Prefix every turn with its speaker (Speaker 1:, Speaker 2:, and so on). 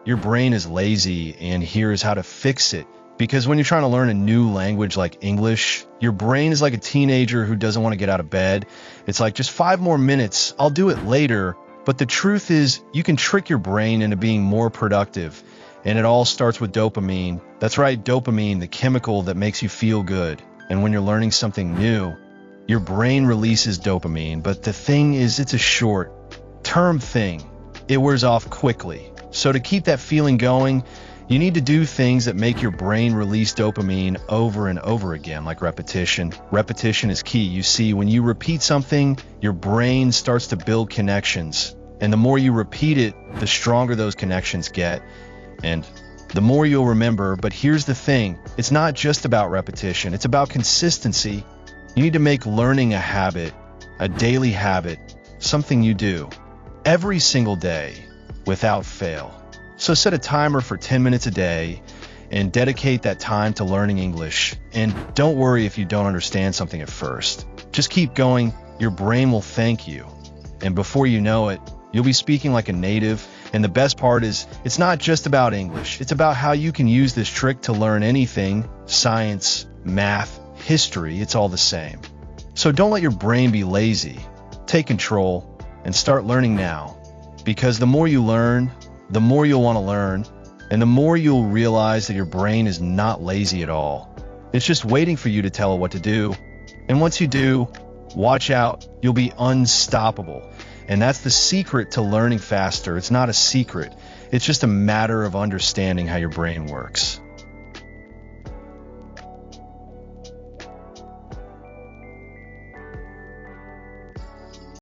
Speaker 1: your brain is lazy, and here's how to fix it. Because when you're trying to learn a new language like English, your brain is like a teenager who doesn't want to get out of bed. It's like, just 5 more minutes, I'll do it later. But the truth is, you can trick your brain into being more productive. And it all starts with dopamine. That's right, dopamine, the chemical that makes you feel good. And when you're learning something new, your brain releases dopamine. But the thing is, it's a short-term thing. It wears off quickly. So to keep that feeling going, you need to do things that make your brain release dopamine over and over again, like repetition. Repetition is key. You see, when you repeat something, your brain starts to build connections. And the more you repeat it, the stronger those connections get. And the more you'll remember. But here's the thing. It's not just about repetition. It's about consistency. You need to make learning a habit, a daily habit, something you do every single day without fail. So set a timer for 10 minutes a day and dedicate that time to learning English. And don't worry if you don't understand something at first. Just keep going. Your brain will thank you. And before you know it, you'll be speaking like a native. And the best part is, it's not just about English. It's about how you can use this trick to learn anything: science, math, history. It's all the same. So don't let your brain be lazy. Take control and start learning now. Because the more you learn, the more you'll want to learn, and the more you'll realize that your brain is not lazy at all. It's just waiting for you to tell it what to do. And once you do, watch out, you'll be unstoppable. And that's the secret to learning faster. It's not a secret. It's just a matter of understanding how your brain works.